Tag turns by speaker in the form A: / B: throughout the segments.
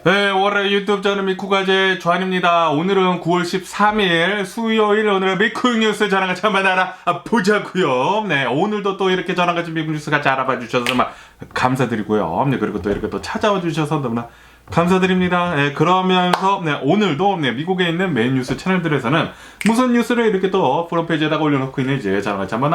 A: 네, 월요일 유튜브 저는 미쿠가제 조한입니다. 오늘은 9월 13일 수요일, 오늘은 미쿠 뉴스 저랑 같이 한번 알아보자고요. 네, 오늘도 또 이렇게 저랑 같이 미쿠 뉴스 같이 알아봐 주셔서 정말 감사드리고요. 네, 그리고 또 이렇게 또 찾아와 주셔서 너무나 감사드립니다. 네, 그러면서 네, 오늘도 네, 미국에 있는 메인 뉴스 채널들에서는 무슨 뉴스를 이렇게 또 프로페이지에다가 올려놓고 있는지 저랑 같이 한번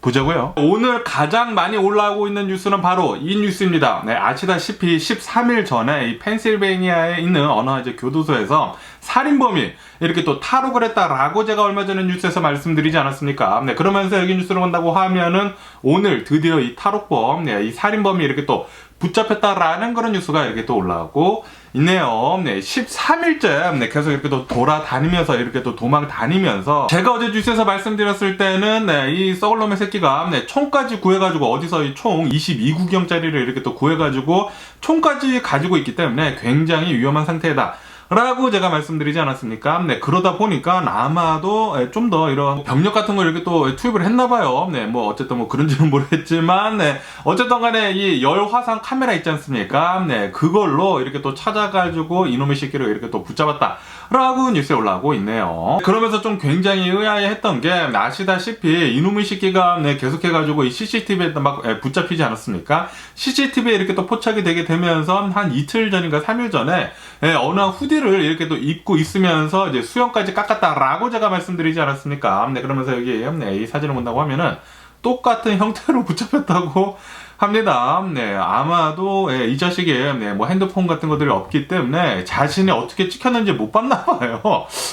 A: 보자고요. 오늘 가장 많이 올라오고 있는 뉴스는 바로 이 뉴스입니다. 네, 아시다시피 13일 전에 이 펜실베이니아에 있는 어느 이제 교도소에서 살인범이 이렇게 또 탈옥을 했다라고 제가 얼마 전에 뉴스에서 말씀드리지 않았습니까? 네, 그러면서 여기 뉴스를 본다고 하면은 오늘 드디어 이 탈옥범, 네, 이 살인범이 이렇게 또 붙잡혔다라는 그런 뉴스가 이렇게 또 올라오고 있네요. 네, 13일째 네, 계속 이렇게 또 돌아다니면서 이렇게 또 도망 다니면서 제가 어제 뉴스에서 말씀드렸을 때는 네, 이 썩을놈의 새끼가 네, 총까지 구해가지고 어디서 이 총 22구경짜리를 이렇게 또 구해가지고 총까지 가지고 있기 때문에 굉장히 위험한 상태다. 라고 제가 말씀드리지 않았습니까? 네, 그러다 보니까 아마도 좀 더 이런 병력 같은 걸 이렇게 또 투입을 했나봐요. 네, 뭐 어쨌든 뭐 그런지는 모르겠지만, 네, 어쨌든 간에 이 열화상 카메라 있지 않습니까? 네, 그걸로 이렇게 또 찾아가지고 이놈의 새끼를 이렇게 또 붙잡았다. 라고 뉴스에 올라오고 있네요. 그러면서 좀 굉장히 의아해했던 게 아시다시피 이놈의 새끼가 네, 계속해가지고 이 CCTV에 막 붙잡히지 않았습니까? CCTV에 이렇게 또 포착이 되게 되면서 한 이틀 전인가 3일 전에 어느 후디를 이렇게 또 입고 있으면서 이제 수영까지 깎았다라고 제가 말씀드리지 않았습니까? 네, 그러면서 여기 네, 이 사진을 본다고 하면은 똑같은 형태로 붙잡혔다고 합니다. 네, 아마도 이 자식이 네, 뭐 핸드폰 같은 것들이 없기 때문에 자신이 어떻게 찍혔는지 못 봤나 봐요.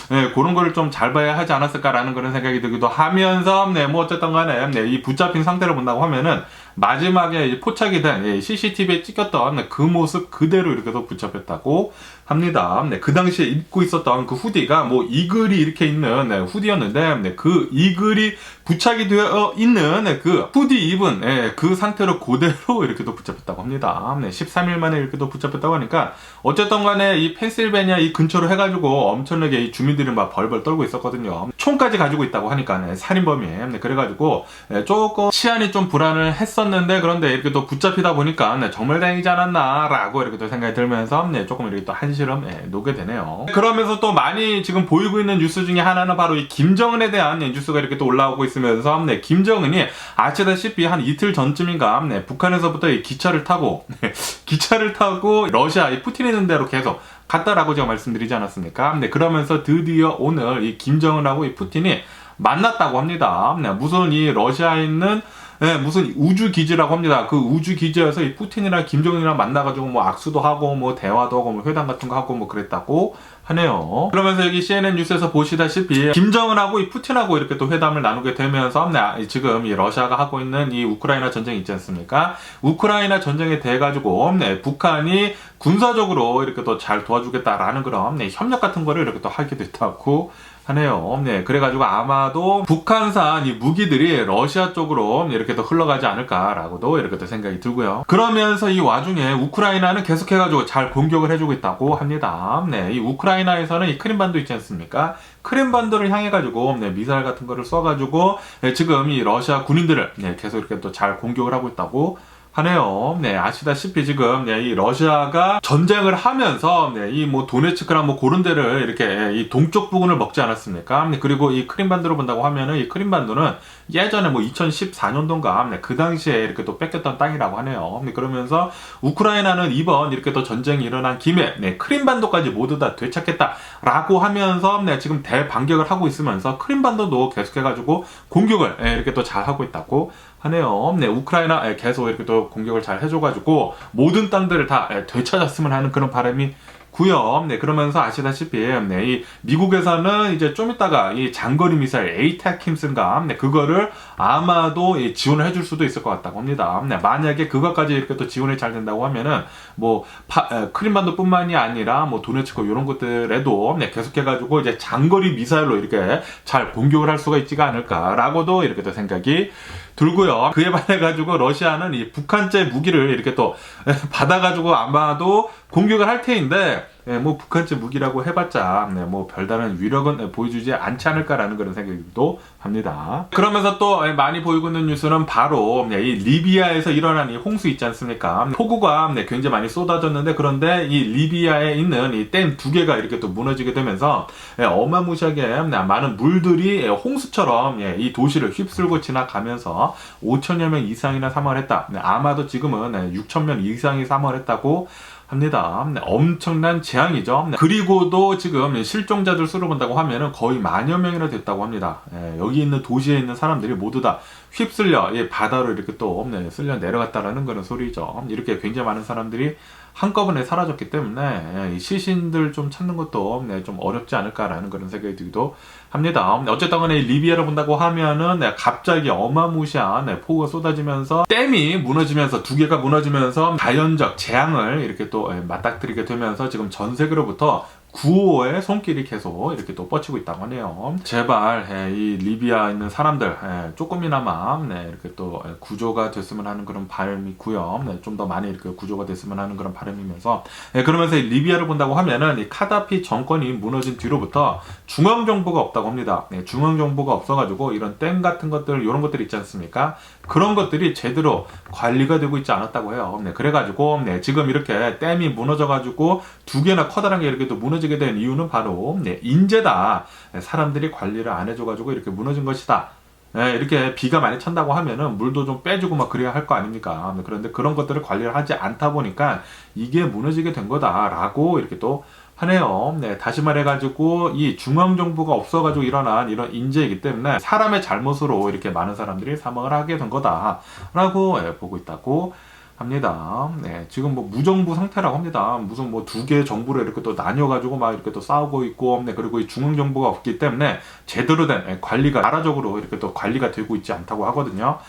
A: 네, 그런 거를 좀 잘 봐야 하지 않았을까라는 그런 생각이 들기도 하면서 네, 뭐 어쨌든 간에 네, 이 붙잡힌 상태를 본다고 하면은 마지막에 포착이 된 CCTV에 찍혔던 그 모습 그대로 이렇게 또 붙잡혔다고 합니다. 네, 그 당시에 입고 있었던 그 후디가 뭐 이글이 이렇게 있는 네, 후디였는데 네, 그 이글이 부착이 되어 있는 네, 그 후디 입은 네, 그 상태로 그대로 이렇게 또 붙잡혔다고 합니다. 네, 13일 만에 이렇게 또 붙잡혔다고 하니까 어쨌든 간에 이 펜실베니아 이 근처로 해가지고 엄청나게 이 주민들이 막 벌벌 떨고 있었거든요. 총까지 가지고 있다고 하니까 네, 살인범이 네, 그래가지고 네, 조금 치안이 좀 불안을 했었는데 그런데 이렇게 또 붙잡히다 보니까 네, 정말 다행이지 않았나 라고 이렇게 또 생각이 들면서 네, 조금 이렇게 또 한시름 놓게 되네요. 그러면서 또 많이 지금 보이고 있는 뉴스 중에 하나는 바로 이 김정은에 대한 뉴스가 이렇게 또 올라오고 있으면서 네, 김정은이 아시다시피 한 이틀 전쯤인가 네, 북한에서부터 이 기차를 타고 러시아 이 푸틴 있는 대로 계속 갔다라고 제가 말씀드리지 않았습니까? 네, 그러면서 드디어 오늘 이 김정은하고 이 푸틴이 만났다고 합니다. 네, 무슨 이 러시아에 있는 네, 무슨 우주 기지라고 합니다. 그 우주 기지에서 이 푸틴이랑 김정은이랑 만나가지고 뭐 악수도 하고 뭐 대화도 하고 뭐 회담 같은 거 하고 뭐 그랬다고 하네요. 그러면서 여기 CNN 뉴스에서 보시다시피 김정은하고 이 푸틴하고 이렇게 또 회담을 나누게 되면서 네, 지금 이 러시아가 하고 있는 이 우크라이나 전쟁 있지 않습니까? 우크라이나 전쟁에 대해 가지고 네, 북한이 군사적으로 이렇게 또 잘 도와주겠다라는 그런 네, 협력 같은 거를 이렇게 또 하기도 했다고 하네요. 네, 그래가지고 아마도 북한산 이 무기들이 러시아 쪽으로 이렇게 더 흘러가지 않을까라고도 이렇게 또 생각이 들고요. 그러면서 이 와중에 우크라이나는 계속해가지고 잘 공격을 해주고 있다고 합니다. 네, 이 우크라이나에서는 이 크림반도 있지 않습니까? 크림반도를 향해가지고 네, 미사일 같은 거를 쏴가지고 네, 지금 이 러시아 군인들을 네, 계속 이렇게 또 잘 공격을 하고 있다고 하네요. 네, 아시다시피 지금 네, 이 러시아가 전쟁을 하면서 네, 이 뭐 도네츠크랑 뭐 그런 데를 이렇게 이 동쪽 부근을 먹지 않았습니까? 네, 그리고 이 크림반도를 본다고 하면은 이 크림반도는 예전에 뭐 2014년도인가 네, 그 당시에 이렇게 또 뺏겼던 땅이라고 하네요. 네, 그러면서 우크라이나는 이번 이렇게 또 전쟁이 일어난 김에 네, 크림반도까지 모두 다 되찾겠다라고 하면서 네, 지금 대반격을 하고 있으면서 크림반도도 계속해가지고 공격을 네, 이렇게 또 잘 하고 있다고 하네요. 네, 우크라이나 계속 이렇게 또 공격을 잘 해줘가지고 모든 땅들을 다 되찾았으면 하는 그런 바람이 구요. 네, 그러면서 아시다시피 네, 이 미국에서는 이제 좀 이따가 이 장거리 미사일 에이타킴스인가 네, 그거를 아마도 지원을 해줄 수도 있을 것 같다고 합니다. 네, 만약에 그것까지 이렇게 또 지원이 잘 된다고 하면은 뭐 크림반도뿐만이 아니라 뭐 도네츠크 이런 것들에도 네, 계속해가지고 이제 장거리 미사일로 이렇게 잘 공격을 할 수가 있지가 않을까라고도 이렇게 또 생각이 들고요. 그에 반해가지고 러시아는 이 북한제 무기를 이렇게 또 받아가지고 아마도 공격을 할 테인데 뭐 북한제 무기라고 해봤자 뭐 별다른 위력은 보여주지 않지 않을까라는 그런 생각도 합니다. 그러면서 또 많이 보이고 있는 뉴스는 바로 이 리비아에서 일어난 이 홍수 있지 않습니까? 폭우가 굉장히 많이 쏟아졌는데, 그런데 이 리비아에 있는 이 댐 두 개가 이렇게 또 무너지게 되면서 어마무시하게 많은 물들이 홍수처럼 이 도시를 휩쓸고 지나가면서 5천여 명 이상이나 사망을 했다. 아마도 지금은 6천 명 이상이 사망을 했다고 합니다. 엄청난 재앙이죠. 그리고도 지금 실종자들 수를 본다고 하면은 거의 만여 명이나 됐다고 합니다. 여기 있는 도시에 있는 사람들이 모두 다 휩쓸려 바다로 이렇게 또 쓸려 내려갔다라는 그런 소리죠. 이렇게 굉장히 많은 사람들이 한꺼번에 사라졌기 때문에 이 시신들 좀 찾는 것도 좀 어렵지 않을까라는 그런 생각이 들기도 합니다. 어쨌든 간에 리비아를 본다고 하면은 갑자기 어마무시한 폭우가 쏟아지면서 댐이 무너지면서 두 개가 무너지면서 자연적 재앙을 이렇게 또 맞닥뜨리게 되면서 지금 전 세계로부터 구호의 손길이 계속 이렇게 또 뻗치고 있다고 하네요. 제발 이 리비아에 있는 사람들 조금이나마 이렇게 또 구조가 됐으면 하는 그런 바람이 있고요. 좀 더 많이 이렇게 구조가 됐으면 하는 그런 바람이면서 그러면서 이 리비아를 본다고 하면은 이 카다피 정권이 무너진 뒤로부터 중앙 정부가 없다고 합니다. 중앙 정부가 없어가지고 이런 댐 같은 것들 이런 것들 있지 않습니까? 그런 것들이 제대로 관리가 되고 있지 않았다고 해요. 그래가지고 지금 이렇게 댐이 무너져가지고 두 개나 커다란 게 이렇게 또 무너지게 된 이유는 바로 인재다. 사람들이 관리를 안 해줘가지고 이렇게 무너진 것이다. 이렇게 비가 많이 찬다고 하면은 물도 좀 빼주고 막 그래야 할 거 아닙니까? 그런데 그런 것들을 관리를 하지 않다 보니까 이게 무너지게 된 거다라고 이렇게 또 하네요. 다시 말해가지고 이 중앙정부가 없어가지고 일어난 이런 인재이기 때문에 사람의 잘못으로 이렇게 많은 사람들이 사망을 하게 된 거다라고 보고 있다고 합니다. 지금 뭐 무정부 상태라고 합니다. 무슨 뭐 두 개의 정부로 이렇게 또 나뉘어가지고 막 이렇게 또 싸우고 있고, 그리고 이 중앙정부가 없기 때문에 제대로 된 관리가 나라적으로 이렇게 또 관리가 되고 있지 않다고 하거든요.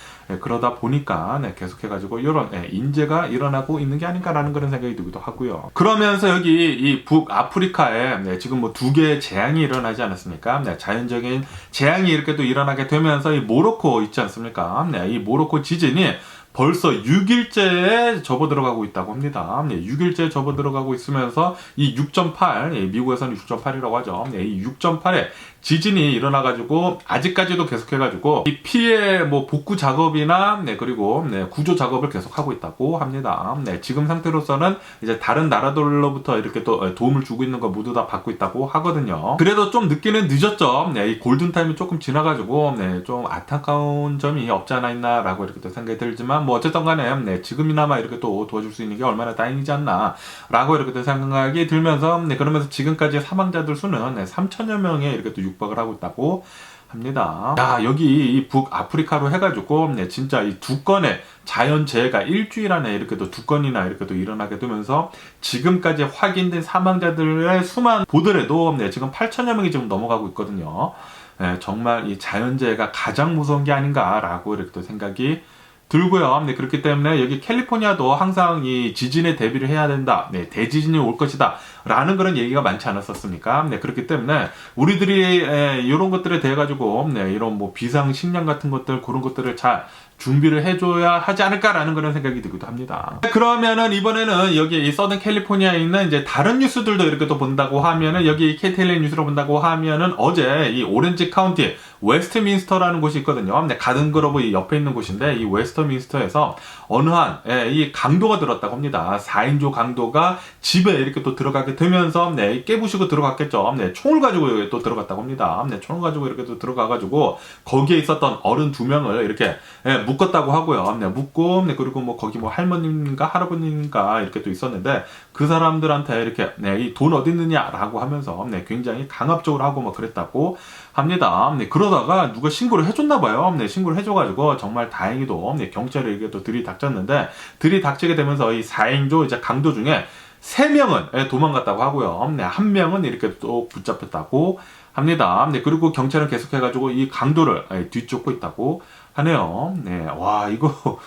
A: 그러다 보니까 계속해가지고 이런 인재가 일어나고 있는 게 아닌가라는 그런 생각이 들기도 하고요. 그러면서 여기 이 북아프리카에 지금 뭐 두 개의 재앙이 일어나지 않았습니까? 자연적인 재앙이 이렇게 또 일어나게 되면서 이 모로코 있지 않습니까? 이 모로코 지진이 벌써 6일째에 접어들어가고 있다고 합니다. 6일째에 접어들어가고 있으면서 이 6.8, 미국에서는 6.8이라고 하죠. 이 6.8에 지진이 일어나가지고 아직까지도 계속해가지고 이 피해 뭐 복구 작업이나 그리고 구조 작업을 계속하고 있다고 합니다. 지금 상태로서는 이제 다른 나라들로부터 이렇게 또 도움을 주고 있는 거 모두 다 받고 있다고 하거든요. 그래도 좀 늦기는 늦었죠. 이 골든타임이 조금 지나가지고 좀 안타까운 점이 없지 않아 있나라고 이렇게 또 생각이 들지만, 뭐 어쨌든 간에 지금이나마 이렇게 또 도와줄 수 있는 게 얼마나 다행이지 않나 라고 이렇게 또 생각이 들면서 그러면서 지금까지 사망자들 수는 3천여 명에 이렇게 또 육박을 하고 있다고 합니다. 야, 여기 이 북아프리카로 해가지고 진짜 이 두 건의 자연재해가 일주일 안에 이렇게 또 두 건이나 이렇게 또 일어나게 되면서 지금까지 확인된 사망자들의 수만 보더라도 지금 8천여 명이 지금 넘어가고 있거든요. 정말 이 자연재해가 가장 무서운 게 아닌가라고 이렇게 또 생각이 들고요. 그렇기 때문에 여기 캘리포니아도 항상 이 지진에 대비를 해야 된다. 대지진이 올 것이다. 라는 그런 얘기가 많지 않았었습니까? 그렇기 때문에 우리들이 이런 것들에 대해 가지고 이런 뭐 비상식량 같은 것들 그런 것들을 잘 준비를 해줘야 하지 않을까라는 그런 생각이 들기도 합니다. 그러면은 이번에는 여기 이 서든 캘리포니아에 있는 이제 다른 뉴스들도 이렇게 또 본다고 하면은 여기 KTLA 뉴스로 본다고 하면은 어제 이 오렌지 카운티 웨스트민스터라는 곳이 있거든요. 가든그로브 이 옆에 있는 곳인데 이 웨스트민스터에서 어느 한 이 강도가 들었다고 합니다. 4인조 강도가 집에 이렇게 또 들어가게 되면서 깨부시고 들어갔겠죠. 총을 가지고 또 들어갔다고 합니다. 총을 가지고 이렇게 또 들어가가지고 거기에 있었던 어른 2명을 이렇게 묶었다고 하고요. 묶고 그리고 뭐 거기 뭐 할머님인가 할아버님인가 이렇게 또 있었는데 그 사람들한테 이렇게 이 돈 어디 있느냐라고 하면서 굉장히 강압적으로 하고 뭐 그랬다고 합니다. 그러다가 누가 신고를 해줬나 봐요. 신고를 해줘가지고 정말 다행히도 경찰에 이게 또 들이닥쳤는데 들이닥치게 되면서 이 4인조 이제 강도 중에 3명은 도망갔다고 하고요. 1명은 이렇게 또 붙잡혔다고 합니다. 그리고 경찰은 계속해가지고 이 강도를 뒤쫓고 있다고 하네요. 와, 이거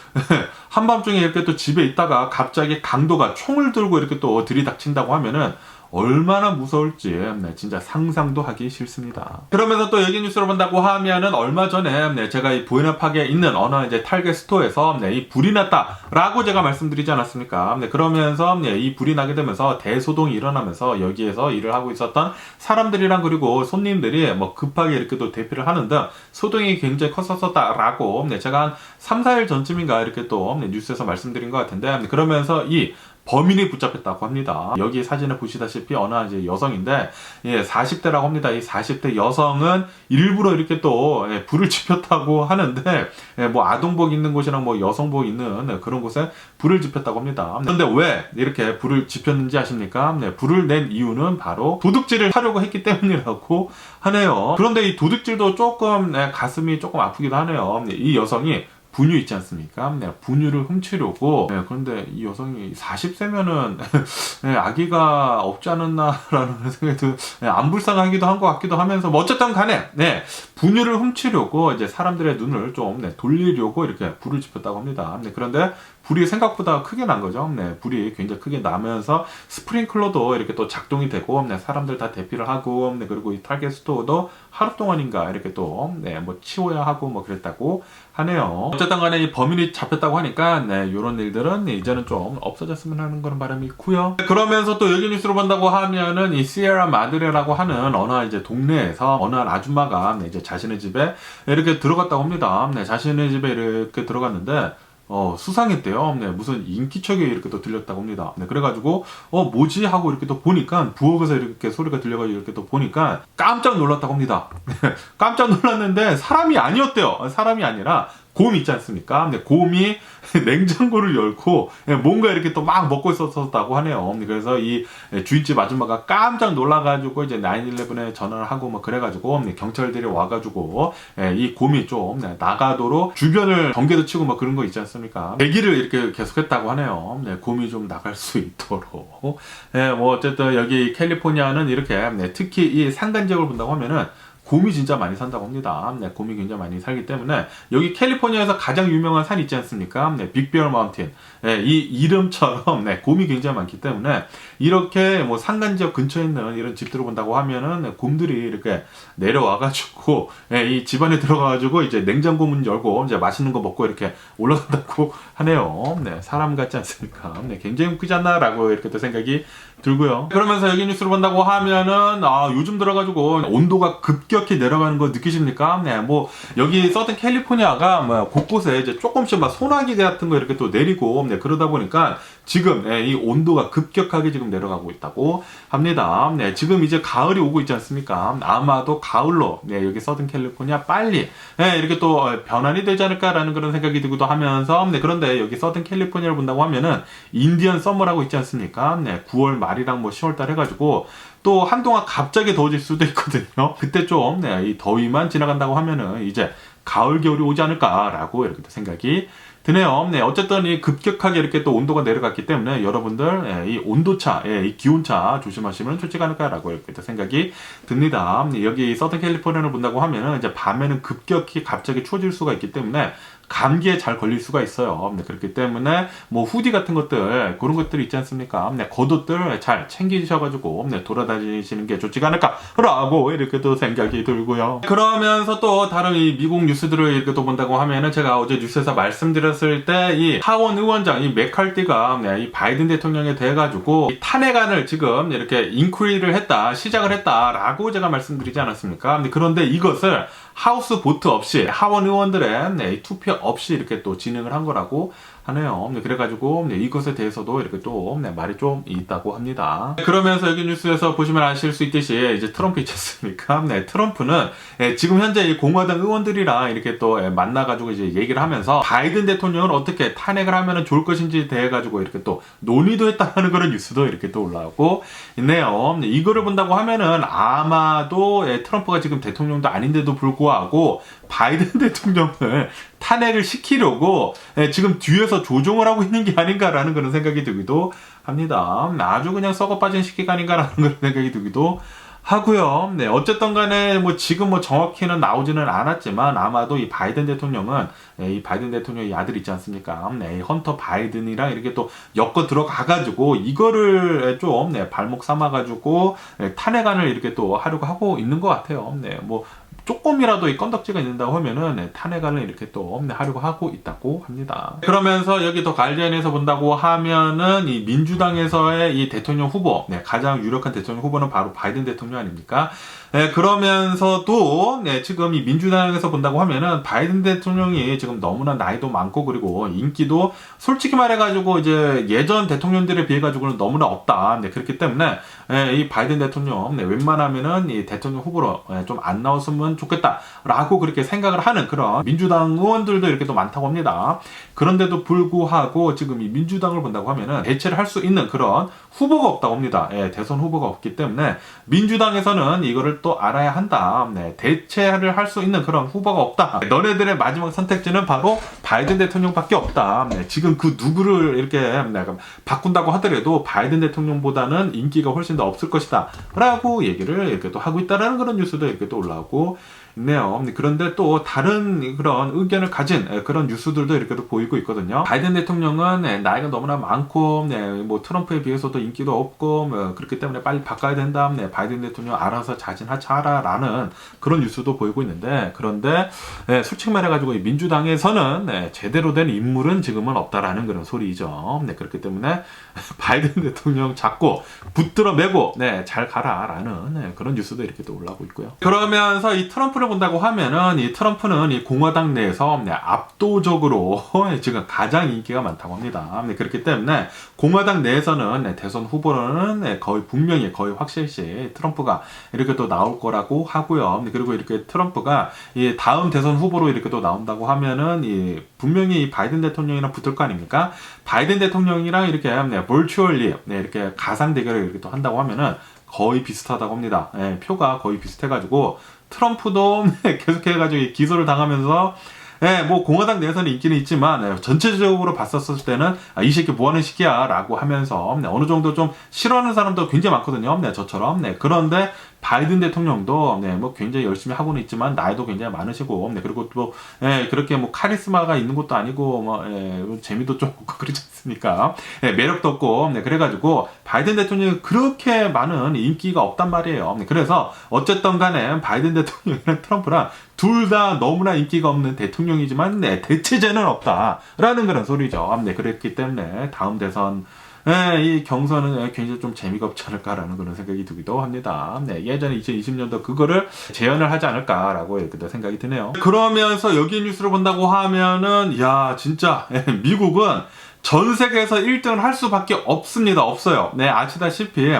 A: 한밤중에 이렇게 또 집에 있다가 갑자기 강도가 총을 들고 이렇게 또 들이닥친다고 하면은 얼마나 무서울지 진짜 상상도 하기 싫습니다. 그러면서 또 여기 뉴스를 본다고 하면은 얼마 전에 제가 이 부에나파게에 있는 어느 이제 탈겟 스토어에서 이 불이 났다라고 제가 말씀드리지 않았습니까? 그러면서 이 불이 나게 되면서 대소동이 일어나면서 여기에서 일을 하고 있었던 사람들이랑 그리고 손님들이 뭐 급하게 이렇게 또 대피를 하는 등 소동이 굉장히 컸었다라고 제가 한 3, 4일 전쯤인가 이렇게 또 뉴스에서 말씀드린 것 같은데, 그러면서 이 범인이 붙잡혔다고 합니다. 여기 사진을 보시다시피 어느 이제 여성인데, 40대라고 합니다. 이 40대 여성은 일부러 이렇게 또 불을 지폈다고 하는데, 뭐 아동복 있는 곳이랑 뭐 여성복 있는 그런 곳에 불을 지폈다고 합니다. 그런데 왜 이렇게 불을 지폈는지 아십니까? 불을 낸 이유는 바로 도둑질을 하려고 했기 때문이라고 하네요. 그런데 이 도둑질도 조금 가슴이 조금 아프기도 하네요. 이 여성이 분유 있지 않습니까? 분유를 훔치려고. 그런데 이 여성이 40세면은 아기가 없지 않았나라는 생각도 안 불쌍하기도 한 것 같기도 하면서, 뭐 어쨌든 간에 분유를 훔치려고 이제 사람들의 눈을 좀 돌리려고 이렇게 불을 지폈다고 합니다. 그런데 불이 생각보다 크게 난 거죠. 불이 굉장히 크게 나면서 스프링클러도 이렇게 또 작동이 되고, 사람들 다 대피를 하고, 그리고 이 타겟 스토어도 하루 동안인가 이렇게 또 뭐 치워야 하고 뭐 그랬다고 하네요. 어쨌든 간에 이 범인이 잡혔다고 하니까 이런 일들은 이제는 좀 없어졌으면 하는 그런 바람이 있고요. 그러면서 또 여기 뉴스로 본다고 하면은 이 시에라 마드레라고 하는 어느 이제 동네에서 어느 아줌마가 이제 자신의 집에 이렇게 들어갔다고 합니다. 자신의 집에 이렇게 들어갔는데 수상했대요. 무슨 인기척이 이렇게 또 들렸다고 합니다. 그래가지고, 뭐지? 하고 이렇게 또 보니까, 부엌에서 이렇게 소리가 들려가지고 이렇게 또 보니까 깜짝 놀랐다고 합니다. 깜짝 놀랐는데, 사람이 아니었대요. 사람이 아니라, 곰이 있지 않습니까? 근데 곰이 냉장고를 열고 뭔가 이렇게 또 막 먹고 있었다고 하네요. 그래서 이 주인집 아줌마가 깜짝 놀라가지고 이제 911에 전화를 하고 뭐 그래가지고 경찰들이 와가지고 이 곰이 좀 나가도록 주변을 경계도 치고 뭐 그런 거 있지 않습니까? 대기를 이렇게 계속했다고 하네요. 곰이 좀 나갈 수 있도록. 뭐 어쨌든 여기 캘리포니아는 이렇게 특히 이 산간 지역을 본다고 하면은 곰이 진짜 많이 산다고 합니다. 곰이 굉장히 많이 살기 때문에 여기 캘리포니아에서 가장 유명한 산 있지 않습니까? 빅베어 마운틴. 이 이름처럼 곰이 굉장히 많기 때문에 이렇게 뭐 산간 지역 근처에 있는 이런 집들을 본다고 하면은 곰들이 이렇게 내려와가지고 이 집안에 들어가가지고 이제 냉장고 문 열고 이제 맛있는 거 먹고 이렇게 올라간다고 하네요. 사람 같지 않습니까? 굉장히 웃기지 않나라고 이렇게 또 생각이 들고요. 그러면서 여기 뉴스를 본다고 하면은 요즘 들어가지고 온도가 급격히 내려가는 거 느끼십니까? 뭐 여기 서든 캘리포니아가 뭐 곳곳에 이제 조금씩 막 소나기 같은 거 이렇게 또 내리고 그러다 보니까 지금 이 온도가 급격하게 지금 내려가고 있다고 합니다. 지금 이제 가을이 오고 있지 않습니까? 아마도 가을로 여기 서든 캘리포니아 빨리 이렇게 또 변환이 되지 않을까라는 그런 생각이 들기도 하면서 그런데 여기 서든 캘리포니아를 본다고 하면은 인디언 서머라고 있지 않습니까? 9월 말이랑 뭐 10월 달 해가지고 또 한동안 갑자기 더워질 수도 있거든요. 그때 좀 이 더위만 지나간다고 하면은 이제 가을 겨울이 오지 않을까라고 이렇게 또 생각이 드네요. 어쨌든 이 급격하게 이렇게 또 온도가 내려갔기 때문에 여러분들 이 온도차, 이 기온차 조심하시면 좋지 않을까라고 이렇게 또 생각이 듭니다. 여기 서든 캘리포니아를 본다고 하면은 이제 밤에는 급격히 갑자기 추워질 수가 있기 때문에 감기에 잘 걸릴 수가 있어요. 그렇기 때문에 뭐 후디 같은 것들 그런 것들 있지 않습니까? 겉옷들 잘 챙기셔가지고 돌아다니시는 게 좋지 않을까라고 이렇게 또 생각이 들고요. 그러면서 또 다른 이 미국 뉴스들을 이렇게 또 본다고 하면은 제가 어제 뉴스에서 말씀드렸을 때 이 하원 의원장 이 맥칼티가 이 바이든 대통령에 대해 가지고 탄핵안을 지금 이렇게 인크리를 했다, 시작을 했다라고 제가 말씀드리지 않았습니까? 그런데 이것을 하우스 보트 없이 하원 의원들의 투표 없이 이렇게 또 진행을 한 거라고 하네요. 그래가지고 이것에 대해서도 이렇게 또 말이 좀 있다고 합니다. 그러면서 여기 뉴스에서 보시면 아실 수 있듯이 이제 트럼프 있지 않습니까? 트럼프는 지금 현재 공화당 의원들이랑 이렇게 또 만나가지고 이제 얘기를 하면서 바이든 대통령을 어떻게 탄핵을 하면 좋을 것인지 대해 가지고 이렇게 또 논의도 했다는 그런 뉴스도 이렇게 또 올라오고 있네요. 이거를 본다고 하면은 아마도 트럼프가 지금 대통령도 아닌데도 불구하고 바이든 대통령을 탄핵을 시키려고 지금 뒤에서 조종을 하고 있는 게 아닌가라는 그런 생각이 들기도 합니다. 아주 그냥 썩어 빠진 시기가 아닌가라는 그런 생각이 들기도 하고요. 네, 어쨌든 간에 뭐 지금 뭐 정확히는 나오지는 않았지만 아마도 이 바이든 대통령은 이 바이든 대통령의 아들 있지 않습니까? 네, 이 헌터 바이든이랑 이렇게 또 엮어 들어가가지고 이거를 좀 발목 삼아가지고 탄핵안을 이렇게 또 하려고 하고 있는 것 같아요. 네, 뭐 조금이라도 이 건덕지가 있는다고 하면은 탄핵안을 이렇게 또 하려고 하고 있다고 합니다. 그러면서 여기 더 가디언에서 본다고 하면은 이 민주당에서의 이 대통령 후보, 가장 유력한 대통령 후보는 바로 바이든 대통령 아닙니까? 그러면서도 지금 이 민주당에서 본다고 하면은 바이든 대통령이 지금 너무나 나이도 많고 그리고 인기도 솔직히 말해가지고 이제 예전 대통령들에 비해 가지고는 너무나 없다. 그렇기 때문에 이 바이든 대통령 웬만하면은 이 대통령 후보로 좀 안 나왔으면 좋겠다라고 그렇게 생각을 하는 그런 민주당 의원들도 이렇게 또 많다고 합니다. 그런데도 불구하고 지금 이 민주당을 본다고 하면은 대체를 할 수 있는 그런 후보가 없다고 합니다. 대선 후보가 없기 때문에 민주당에서는 이거를 또 알아야 한다. 대체를 할 수 있는 그런 후보가 없다. 너네들의 마지막 선택지는 바로 바이든 대통령밖에 없다. 지금 그 누구를 이렇게 바꾼다고 하더라도 바이든 대통령보다는 인기가 훨씬 더 없을 것이다. 라고 얘기를 이렇게 또 하고 있다라는 그런 뉴스도 이렇게 또 올라오고 있네요. 그런데 또 다른 그런 의견을 가진 그런 뉴스들도 이렇게 또 보이고 있거든요. 바이든 대통령은 나이가 너무나 많고 뭐 트럼프에 비해서도 인기도 없고 뭐 그렇기 때문에 빨리 바꿔야 된다. 바이든 대통령 알아서 자진하차라라는 그런 뉴스도 보이고 있는데 그런데 솔직히 말해가지고 민주당에서는 제대로 된 인물은 지금은 없다라는 그런 소리죠. 그렇기 때문에 바이든 대통령 잡고 붙들어 매고 잘 가라라는 그런 뉴스도 이렇게 또 올라오고 있고요. 그러면서 이 트럼프를 본다고 하면은 이 트럼프는 이 공화당 내에서 압도적으로 지금 가장 인기가 많다고 합니다. 그렇기 때문에 공화당 내에서는 대선 후보로는 거의 분명히 거의 확실시 트럼프가 이렇게 또 나올 거라고 하고요. 그리고 이렇게 트럼프가 이 다음 대선 후보로 이렇게 또 나온다고 하면은 이 분명히 바이든 대통령이랑 붙을 거 아닙니까? 바이든 대통령이랑 이렇게 virtually 이렇게 가상 대결을 이렇게 또 한다고 하면은 거의 비슷하다고 합니다. 표가 거의 비슷해가지고 트럼프도 계속해가지고 기소를 당하면서 뭐 공화당 내에서는 인기는 있지만 전체적으로 봤었을 때는 이 새끼 뭐하는 새끼야 라고 하면서 어느 정도 좀 싫어하는 사람도 굉장히 많거든요. 저처럼. 그런데 바이든 대통령도 뭐 굉장히 열심히 하고는 있지만 나이도 굉장히 많으시고 그리고 또 그렇게 뭐 카리스마가 있는 것도 아니고 뭐 재미도 좀 없고 그렇지 않습니까? 매력도 없고 그래가지고 바이든 대통령이 그렇게 많은 인기가 없단 말이에요. 그래서 어쨌든 간에 바이든 대통령이랑 트럼프랑 둘 다 너무나 인기가 없는 대통령이지만 대체제는 없다라는 그런 소리죠. 그랬기 때문에 다음 대선 이 경선은 굉장히 좀 재미가 없지 않을까라는 그런 생각이 들기도 합니다. 예전에 2020년도 그거를 재현을 하지 않을까라고 이렇게 생각이 드네요. 그러면서 여기 뉴스를 본다고 하면은 야 진짜 미국은 전 세계에서 1등을 할 수밖에 없습니다. 없어요. 아시다시피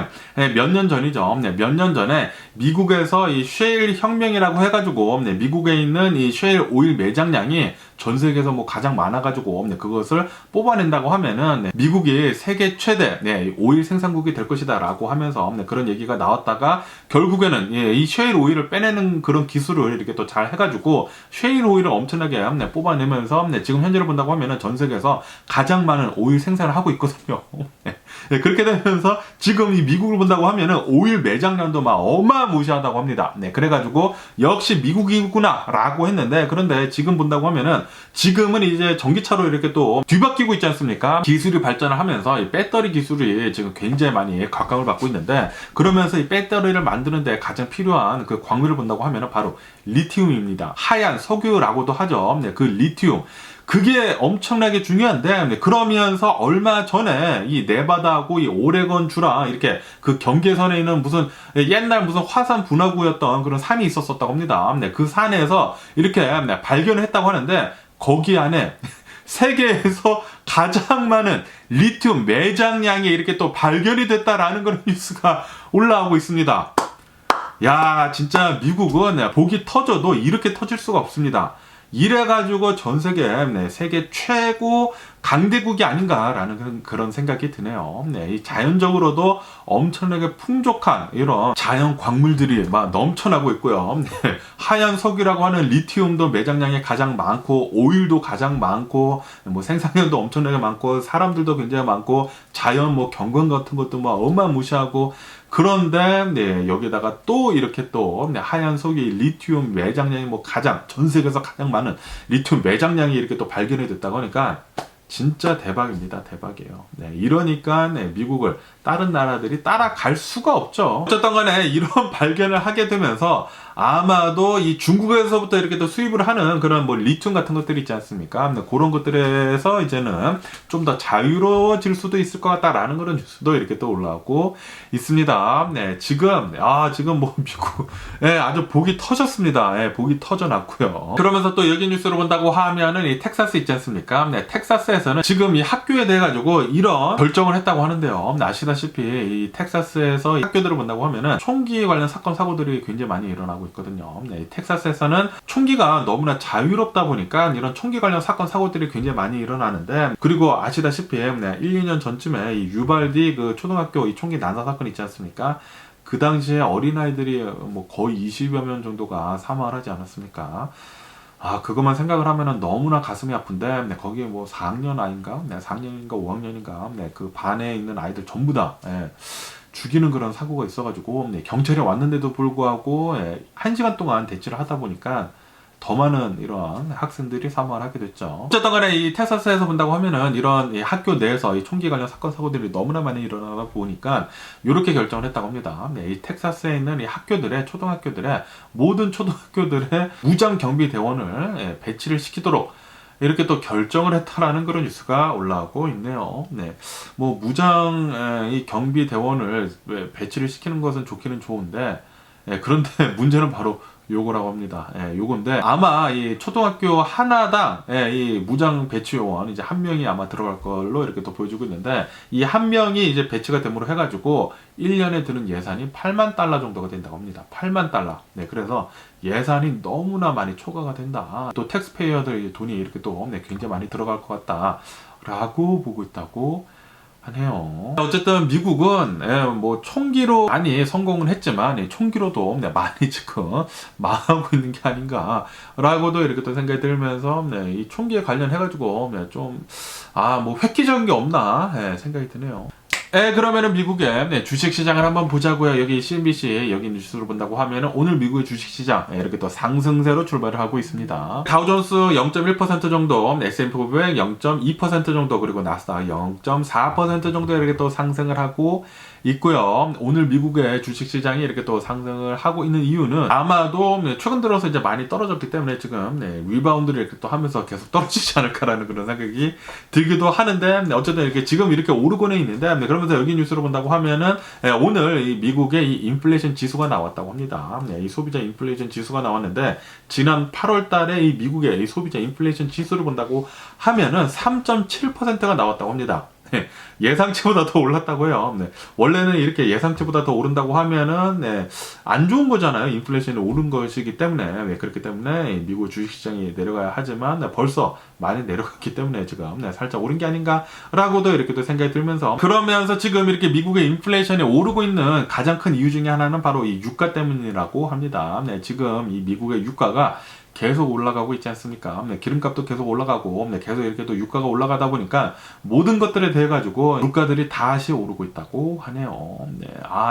A: 몇 년 전이죠. 몇 년 전에 미국에서 이 쉐일 혁명이라고 해가지고 미국에 있는 이 쉐일 오일 매장량이 전 세계에서 뭐 가장 많아가지고 그것을 뽑아낸다고 하면은 미국이 세계 최대 오일 생산국이 될 것이다라고 하면서 그런 얘기가 나왔다가 결국에는 이 쉐일 오일을 빼내는 그런 기술을 이렇게 또 잘 해가지고 쉐일 오일을 엄청나게 뽑아내면서 지금 현재를 본다고 하면은 전 세계에서 가장 많은 오일 생산을 하고 있거든요. 그렇게 되면서 지금 이 미국을 본다고 하면은 오일 매장량도 막 어마무시하다고 합니다. 그래가지고 역시 미국이구나라고 했는데 그런데 지금 본다고 하면은 지금은 이제 전기차로 이렇게 또 뒤바뀌고 있지 않습니까? 기술이 발전을 하면서 이 배터리 기술이 지금 굉장히 많이 각광을 받고 있는데 그러면서 이 배터리를 만드는데 가장 필요한 그 광물을 본다고 하면은 바로 리튬입니다. 하얀 석유라고도 하죠. 그 리튬. 그게 엄청나게 중요한데 그러면서 얼마 전에 이 네바다하고 이 오레곤 주랑 이렇게 그 경계선에 있는 무슨 옛날 무슨 화산 분화구였던 그런 산이 있었다고 합니다. 그 산에서 이렇게 발견을 했다고 하는데 거기 안에 세계에서 가장 많은 리튬 매장량이 이렇게 또 발견이 됐다라는 그런 뉴스가 올라오고 있습니다. 야 진짜 미국은 복이 터져도 이렇게 터질 수가 없습니다. 이래가지고 전 세계 세계 최고 강대국이 아닌가라는 그런 생각이 드네요. 네, 이 자연적으로도 엄청나게 풍족한 이런 자연 광물들이 막 넘쳐나고 있고요. 네, 하얀 석유라고 하는 리튬도 매장량이 가장 많고, 오일도 가장 많고, 뭐 생산량도 엄청나게 많고, 사람들도 굉장히 많고, 자연 뭐 경관 같은 것도 막 어마무시하고. 그런데 네, 여기다가 또 이렇게 또 네, 하얀 석유 리튬 매장량이 뭐 가장 전 세계에서 가장 많은 리튬 매장량이 이렇게 또 발견이 됐다고 하니까 진짜 대박입니다. 대박이에요. 네, 이러니까 네, 미국을 다른 나라들이 따라갈 수가 없죠. 어쨌든 간에 이런 발견을 하게 되면서 아마도 이 중국에서부터 이렇게 또 수입을 하는 그런 뭐 리튬 같은 것들이 있지 않습니까? 네, 그런 것들에서 이제는 좀 더 자유로워질 수도 있을 것 같다라는 그런 뉴스도 이렇게 또 올라오고 있습니다. 네, 지금 뭐 미국, 네, 아주 복이 터졌습니다. 네, 복이 터져났고요. 그러면서 또 여기 뉴스를 본다고 하면은 이 텍사스 있지 않습니까? 네, 텍사스에서는 지금 이 학교에 대해 가지고 이런 결정을 했다고 하는데요. 네, 아시다시피 이 텍사스에서 이 학교들을 본다고 하면은 총기 관련 사건 사고들이 굉장히 많이 일어나고 있거든요. 네, 텍사스에서는 총기가 너무나 자유롭다 보니까 이런 총기 관련 사건 사고들이 굉장히 많이 일어나는데, 그리고 아시다시피 네, 1, 2년 전쯤에 이 유발디 그 초등학교 이 총기 난사 사건 있지 않습니까? 그 당시에 어린아이들이 뭐 거의 20여 명 정도가 사망을 하지 않았습니까? 아, 그것만 생각을 하면은 너무나 가슴이 아픈데, 네, 거기에 뭐 4학년 아이인가? 네, 4학년인가 5학년인가? 네, 그 반에 있는 아이들 전부 다, 예, 죽이는 그런 사고가 있어가지고, 네, 경찰이 왔는데도 불구하고, 예, 1시간 동안 대치를 하다 보니까 더 많은 이런 학생들이 사망을 하게 됐죠. 어쨌든 간에 이 텍사스에서 본다고 하면은 이런 이 학교 내에서 이 총기 관련 사건 사고들이 너무나 많이 일어나다 보니까 이렇게 결정을 했다고 합니다. 네, 이 텍사스에 있는 이 학교들의 초등학교들의 모든 초등학교들의 무장 경비 대원을 예, 배치를 시키도록 이렇게 또 결정을 했다라는 그런 뉴스가 올라오고 있네요. 네, 뭐 무장 이 경비 대원을 배치를 시키는 것은 좋기는 좋은데, 예, 그런데 문제는 바로 요거라고 합니다. 예, 요건데 아마 이 초등학교 하나당 예, 이 무장 배치 요원 이제 한 명이 아마 들어갈 걸로 이렇게 또 보여주고 있는데, 이 한 명이 이제 배치가 됨으로 해가지고 1년에 드는 예산이 8만 달러 정도가 된다고 합니다. 8만 달러. 네, 그래서 예산이 너무나 많이 초과가 된다. 또 텍스페이어들 돈이 이렇게 또 네, 굉장히 많이 들어갈 것 같다라고 보고 있다고 하네요. 어쨌든 미국은 예, 뭐 총기로 많이 성공은 했지만 총기로도 네, 많이 지금 망하고 있는 게 아닌가라고도 이렇게 또 생각이 들면서 네, 이 총기에 관련해가지고 네, 뭐 획기적인 게 없나 예, 생각이 드네요. 그러면은 미국의 네, 주식시장을 한번 보자고요. 여기 CNBC 여기 뉴스로 본다고 하면은 오늘 미국의 주식시장 이렇게 또 상승세로 출발을 하고 있습니다. 다우존스 0.1% 정도, S&P 500 0.2% 정도, 그리고 나스닥 0.4% 정도 이렇게 또 상승을 하고 있고요. 오늘 미국의 주식시장이 이렇게 또 상승을 하고 있는 이유는 아마도 최근 들어서 이제 많이 떨어졌기 때문에 지금 리바운드를 이렇게 또 하면서 계속 떨어지지 않을까라는 그런 생각이 들기도 하는데, 어쨌든 이렇게 지금 이렇게 오르고는 있는데, 그러면서 여기 뉴스로 본다고 하면은 오늘 이 미국의 이 인플레이션 지수가 나왔다고 합니다. 이 소비자 인플레이션 지수가 나왔는데, 지난 8월 달에 이 미국의 이 소비자 인플레이션 지수를 본다고 하면은 3.7%가 나왔다고 합니다. 네, 예상치보다 더 올랐다고 해요. 네, 원래는 이렇게 예상치보다 더 오른다고 하면은 네, 안 좋은 거잖아요. 인플레이션이 오른 것이기 때문에. 네, 그렇기 때문에 미국 주식시장이 내려가야 하지만 네, 벌써 많이 내려갔기 때문에 지금 네, 살짝 오른 게 아닌가라고도 이렇게 또 생각이 들면서, 그러면서 지금 이렇게 미국의 인플레이션이 오르고 있는 가장 큰 이유 중에 하나는 바로 이 유가 때문이라고 합니다. 네, 지금 이 미국의 유가가 계속 올라가고 있지 않습니까? 네, 기름값도 계속 올라가고, 네, 계속 이렇게 또 유가가 올라가다 보니까 모든 것들에 대해 가지고 물가들이 다시 오르고 있다고 하네요. 네,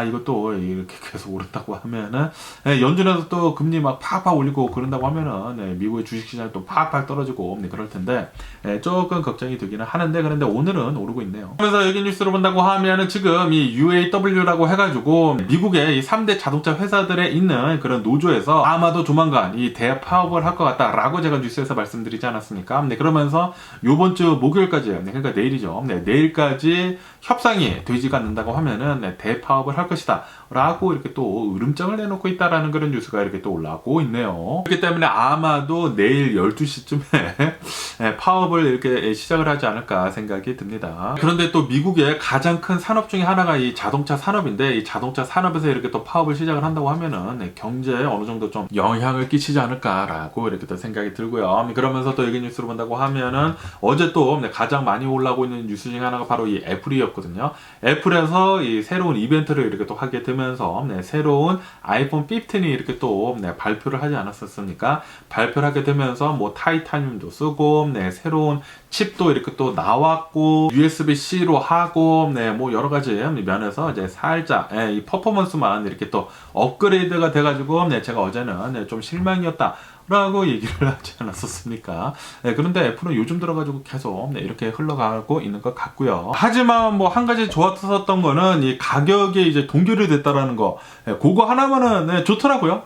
A: 이것도 이렇게 계속 오른다고 하면은 네, 연준에서 또 금리 막 팍팍 올리고 그런다고 하면은 네, 미국의 주식시장이 또 팍팍 떨어지고 네, 그럴 텐데 네, 조금 걱정이 되기는 하는데, 그런데 오늘은 오르고 있네요. 그래서 여기 뉴스로 본다고 하면은 지금 이 UAW라고 해가지고 미국의 이 3대 자동차 회사들에 있는 그런 노조에서 아마도 조만간 이 대파업을 할 것 같다라고 제가 뉴스에서 말씀드리지 않았습니까? 네, 그러면서 요번 주 목요일까지, 네, 그러니까 내일이죠. 네, 내일까지 협상이 되지가 않는다고 하면은 네, 대파업을 할 것이다 라고 이렇게 또 으름장을 내놓고 있다라는 그런 뉴스가 이렇게 또 올라오고 있네요. 그렇기 때문에 아마도 내일 12시쯤에 네, 파업을 이렇게 시작을 하지 않을까 생각이 듭니다. 그런데 또 미국의 가장 큰 산업 중에 하나가 이 자동차 산업인데, 이 자동차 산업에서 이렇게 또 파업을 시작을 한다고 하면은 네, 경제에 어느 정도 좀 영향을 끼치지 않을까라는 라고 이렇게 또 생각이 들고요. 그러면서 또 여기 뉴스를 본다고 하면은 어제 또 가장 많이 올라오고 있는 뉴스 중에 하나가 바로 이 애플이었거든요. 애플에서 이 새로운 이벤트를 이렇게 또 하게 되면서 새로운 아이폰 15이 이렇게 또 발표를 하지 않았었습니까? 발표를 하게 되면서 뭐 타이타늄도 쓰고 새로운 칩도 이렇게 또 나왔고 USB-C로 하고 뭐 여러 가지 면에서 이제 살짝 이 퍼포먼스만 이렇게 또 업그레이드가 돼가지고 제가 어제는 좀 실망이었다 라고 얘기를 하지 않았었습니까? 그런데 애플은 요즘 들어가지고 계속 이렇게 흘러가고 있는 것 같고요. 하지만 뭐 한 가지 좋았었던 거는 이 가격이 이제 동결이 됐다라는 거, 그거 하나만은 좋더라고요.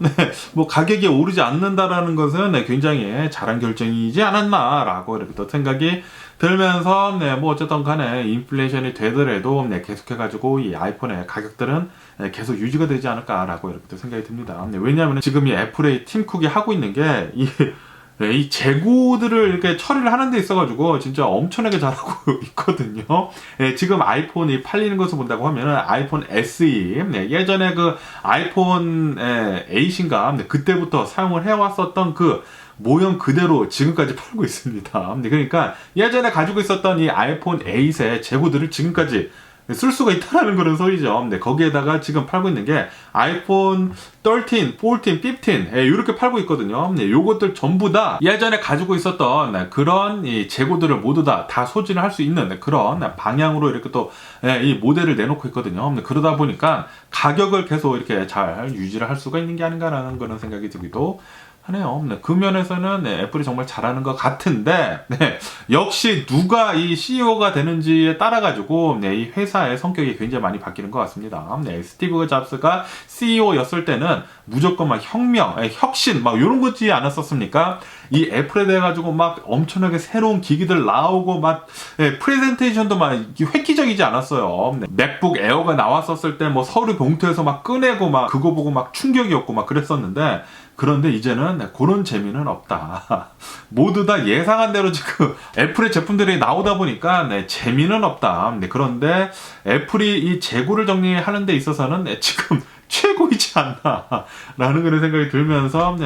A: 뭐 가격이 오르지 않는다라는 것은 굉장히 잘한 결정이지 않았나라고 이렇게 또 생각이 들면서 뭐 어쨌든 간에 인플레이션이 되더라도 계속해가지고 이 아이폰의 가격들은 계속 유지가 되지 않을까라고 이렇게 또 생각이 듭니다. 왜냐하면 지금 이 애플의 팀 쿡이 하고 있는 게 이 재고들을 이렇게 처리를 하는 데 있어가지고 진짜 엄청나게 잘하고 있거든요. 지금 아이폰이 팔리는 것을 본다고 하면은 아이폰 SE, 예전에 그 아이폰 8인가 그때부터 사용을 해왔었던 그 모형 그대로 지금까지 팔고 있습니다. 그러니까 예전에 가지고 있었던 이 아이폰 8의 재고들을 지금까지 쓸 수가 있다라는 그런 소리죠. 거기에다가 지금 팔고 있는 게 아이폰 13, 14, 15 이렇게 팔고 있거든요. 요것들 전부 다 예전에 가지고 있었던 그런 이 재고들을 모두 다 소진을 할 수 있는 그런 방향으로 이렇게 또 이 모델을 내놓고 있거든요. 그러다 보니까 가격을 계속 이렇게 잘 유지를 할 수가 있는 게 아닌가라는 그런 생각이 들기도 하네요. 그 면에서는 애플이 정말 잘하는 것 같은데 역시 누가 이 CEO가 되는지에 따라 가지고 이 회사의 성격이 굉장히 많이 바뀌는 것 같습니다. 스티브 잡스가 CEO였을 때는 무조건 막 혁명, 혁신 막 이런 거지 않았었습니까? 이 애플에 대해 가지고 막 엄청나게 새로운 기기들 나오고 막 프레젠테이션도 막 획기적이지 않았어요. 맥북 에어가 나왔었을 때 뭐 서류 봉투에서 막 꺼내고 막 그거 보고 막 충격이었고 막 그랬었는데 그런데 이제는 그런 재미는 없다. 모두 다 예상한 대로 지금 애플의 제품들이 나오다 보니까 재미는 없다. 그런데 애플이 이 재고를 정리하는 데 있어서는 지금 최고이지 않나 라는 그런 생각이 들면서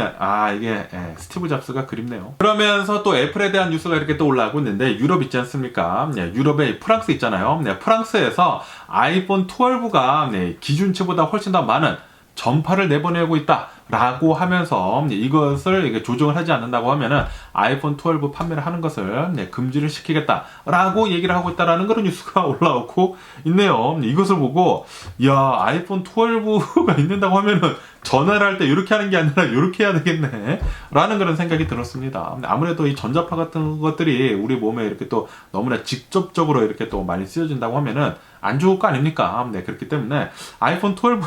A: 이게 스티브 잡스가 그립네요. 그러면서 또 애플에 대한 뉴스가 이렇게 또 올라오고 있는데 유럽 있지 않습니까? 유럽에 프랑스 있잖아요. 프랑스에서 아이폰 12가 기준치보다 훨씬 더 많은 전파를 내보내고 있다 라고 하면서 이것을 조정을 하지 않는다고 하면은 아이폰 12 판매를 하는 것을 금지를 시키겠다 라고 얘기를 하고 있다라는 그런 뉴스가 올라오고 있네요. 이것을 보고 야 아이폰 12가 있는다고 하면은 전화를 할 때 이렇게 하는 게 아니라 이렇게 해야 되겠네 라는 그런 생각이 들었습니다. 아무래도 이 전자파 같은 것들이 우리 몸에 이렇게 또 너무나 직접적으로 이렇게 또 많이 쓰여진다고 하면은 안 좋을 거 아닙니까? 그렇기 때문에 아이폰 12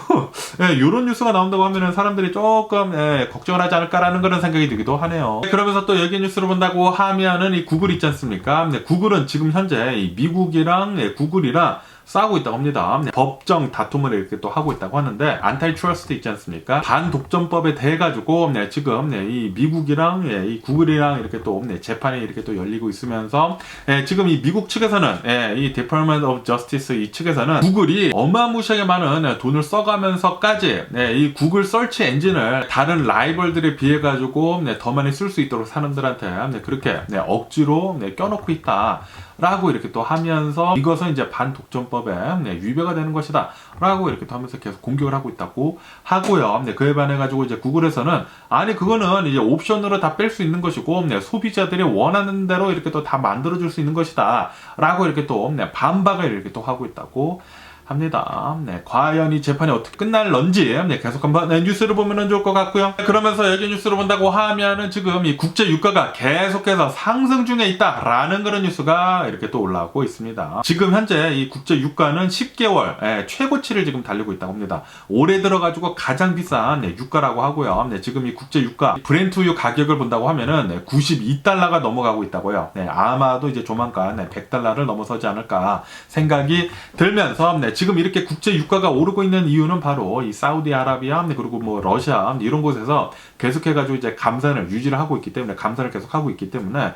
A: 이런 뉴스가 나온다고 하면은 사람들이 조금 걱정을 하지 않을까라는 그런 생각이 들기도 하네요. 그러면서 또 여기 뉴스를 본다고 하면은 이 구글 있지 않습니까? 구글은 지금 현재 이 미국이랑 구글이랑 싸우고 있다고 합니다. 법정 다툼을 이렇게 또 하고 있다고 하는데 안타이 트러스트 있지 않습니까? 반독점법에 대해 가지고 지금 이 미국이랑 이 구글이랑 이렇게 또 재판이 이렇게 또 열리고 있으면서 지금 이 미국 측에서는 이 Department of Justice 이 측에서는 구글이 어마무시하게 많은 돈을 써가면서까지 이 구글 서치 엔진을 다른 라이벌들에 비해 가지고 더 많이 쓸 수 있도록 사람들한테 그렇게 억지로 껴놓고 있다. 라고 이렇게 또 하면서 이것은 이제 반독점법에 위배가 되는 것이다 라고 이렇게 또 하면서 계속 공격을 하고 있다고 하고요. 그에 반해 가지고 이제 구글에서는 아니 그거는 이제 옵션으로 다 뺄 수 있는 것이고 소비자들이 원하는 대로 이렇게 또 다 만들어 줄 수 있는 것이다 라고 이렇게 또 반박을 이렇게 또 하고 있다고 합니다. 과연 이 재판이 어떻게 끝날런지 계속 한번 뉴스를 보면 좋을 것 같고요. 그러면서 여기 뉴스를 본다고 하면은 지금 이 국제 유가가 계속해서 상승 중에 있다라는 그런 뉴스가 이렇게 또 올라오고 있습니다. 지금 현재 이 국제 유가는 10개월 최고치를 지금 달리고 있다고 합니다. 올해 들어가지고 가장 비싼 유가라고 하고요. 지금 이 국제 유가 브렌트유 가격을 본다고 하면은 92달러가 넘어가고 있다고요. 아마도 이제 조만간 100달러를 넘어서지 않을까 생각이 들면서 지금 이렇게 국제 유가가 오르고 있는 이유는 바로 이 사우디아라비아 그리고 뭐 러시아 이런 곳에서 계속해가지고 이제 감산을 유지를 하고 있기 때문에 감산을 계속 하고 있기 때문에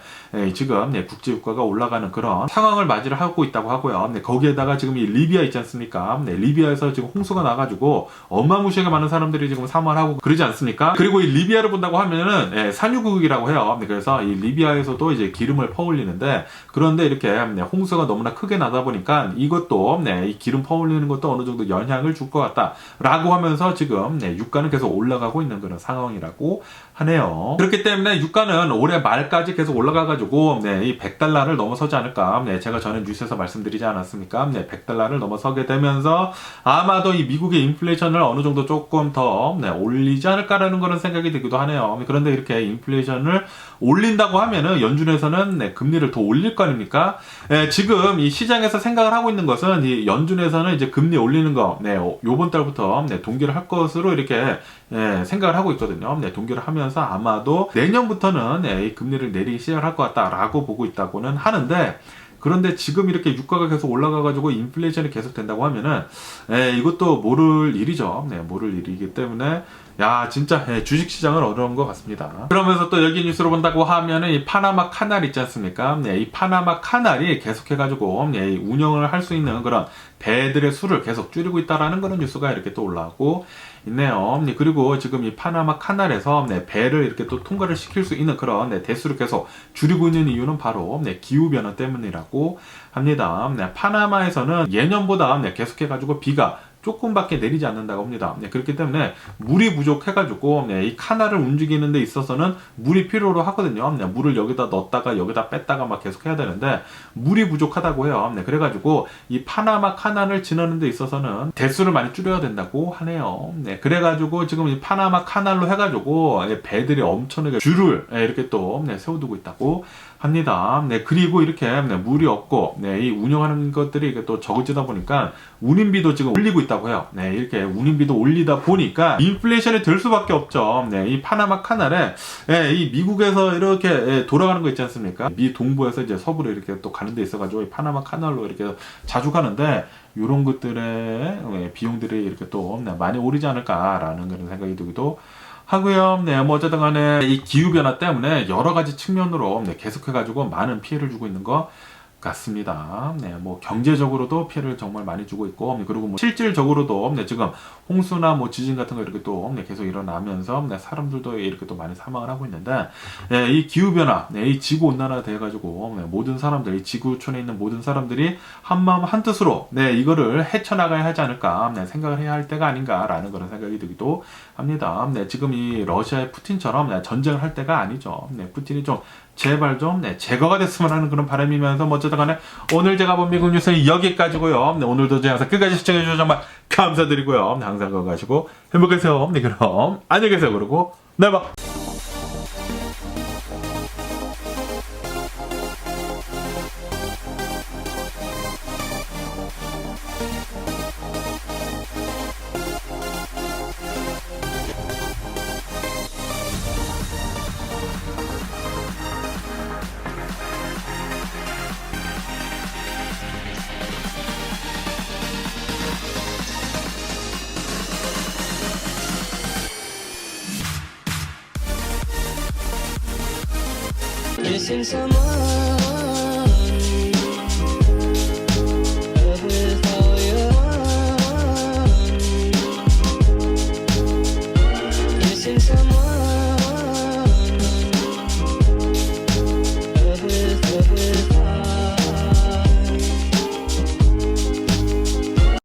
A: 지금 국제 유가가 올라가는 그런 상황을 맞이를 하고 있다고 하고요. 거기에다가 지금 이 리비아 있지 않습니까? 리비아에서 지금 홍수가 나가지고 어마무시하게 많은 사람들이 지금 사망하고 그러지 않습니까? 그리고 이 리비아를 본다고 하면은 산유국이라고 해요. 그래서 이 리비아에서도 이제 기름을 퍼올리는데 그런데 이렇게 홍수가 너무나 크게 나다 보니까 이것도 이 기름 퍼올리는 것도 어느 정도 영향을 줄 것 같다라고 하면서 지금 유가는 계속 올라가고 있는 그런 상황이라고 하네요. 그렇기 때문에 유가는 올해 말까지 계속 올라가가지고 이 100달러를 넘어서지 않을까. 제가 전에 뉴스에서 말씀드리지 않았습니까? 100달러를 넘어서게 되면서 아마도 이 미국의 인플레이션을 어느 정도 조금 더 올리지 않을까라는 그런 생각이 들기도 하네요. 그런데 이렇게 인플레이션을 올린다고 하면은 연준에서는 금리를 더 올릴 거 아닙니까? 지금 이 시장에서 생각을 하고 있는 것은 이 연준에서는 이제 금리 올리는 거, 요번 달부터 동결을 할 것으로 이렇게 생각을 하고 있거든요. 동결을 하면서 아마도 내년부터는 이 금리를 내리기 시작할 것 같다라고 보고 있다고는 하는데 그런데 지금 이렇게 유가가 계속 올라가가지고 인플레이션이 계속 된다고 하면은 이것도 모를 일이죠. 모를 일이기 때문에 진짜 주식시장은 어려운 것 같습니다. 그러면서 또 여기 뉴스로 본다고 하면은 이 파나마 카날 있지 않습니까? 이 파나마 카날이 계속해가지고 운영을 할 수 있는 그런 배들의 수를 계속 줄이고 있다라는 그런 뉴스가 이렇게 또 올라오고 있네요. 그리고 지금 이 파나마 카날에서 배를 이렇게 또 통과를 시킬 수 있는 그런 대수를 계속 줄이고 있는 이유는 바로 기후변화 때문이라고 합니다. 파나마에서는 예년보다 계속해가지고 비가 조금밖에 내리지 않는다고 합니다. 그렇기 때문에 물이 부족해가지고 이 카날을 움직이는 데 있어서는 물이 필요로 하거든요. 물을 여기다 넣었다가 여기다 뺐다가 막 계속 해야 되는데 물이 부족하다고 해요. 그래가지고 이 파나마 카날을 지나는 데 있어서는 대수를 많이 줄여야 된다고 하네요. 그래가지고 지금 이 파나마 카날로 해가지고 배들이 엄청나게 줄을 이렇게 또 세워두고 있다고 합니다. 그리고 이렇게 물이 없고 이 운영하는 것들이 이게 또 적어지다 보니까 운임비도 지금 올리고 있다고 해요. 이렇게 운임비도 올리다 보니까 인플레이션이 될 수밖에 없죠. 이 파나마 카날에 이 미국에서 이렇게 돌아가는 거 있지 않습니까? 미 동부에서 이제 서부로 이렇게 또 가는 데 있어가지고 이 파나마 카날로 이렇게 자주 가는데 이런 것들의 비용들이 이렇게 또 많이 오르지 않을까라는 그런 생각이 들기도 하고요. 뭐 어쨌든 간에 이 기후변화 때문에 여러 가지 측면으로 계속해가지고 많은 피해를 주고 있는 것 같습니다. 뭐 경제적으로도 피해를 정말 많이 주고 있고 그리고 뭐 실질적으로도 지금 홍수나 뭐 지진 같은 거 이렇게 또 계속 일어나면서 사람들도 이렇게 또 많이 사망을 하고 있는데 이 기후변화, 이 지구 온난화가 돼가지고 모든 사람들, 이 지구촌에 있는 모든 사람들이 한마음 한뜻으로 이거를 헤쳐나가야 하지 않을까 생각을 해야 할 때가 아닌가라는 그런 생각이 들기도 합니다. 지금 이 러시아의 푸틴처럼 전쟁을 할 때가 아니죠. 푸틴이 좀 제발 좀 제거가 됐으면 하는 그런 바람이면서 뭐 어쨌든 간에 오늘 제가 본 미국 뉴스는 여기까지고요. 오늘도 제 영상 끝까지 시청해주셔서 정말 감사드리고요. 항상 건강하시고 행복하세요. 그럼 안녕히 계세요. 그러고 네 봐.
B: Missing someone with all your missing someone.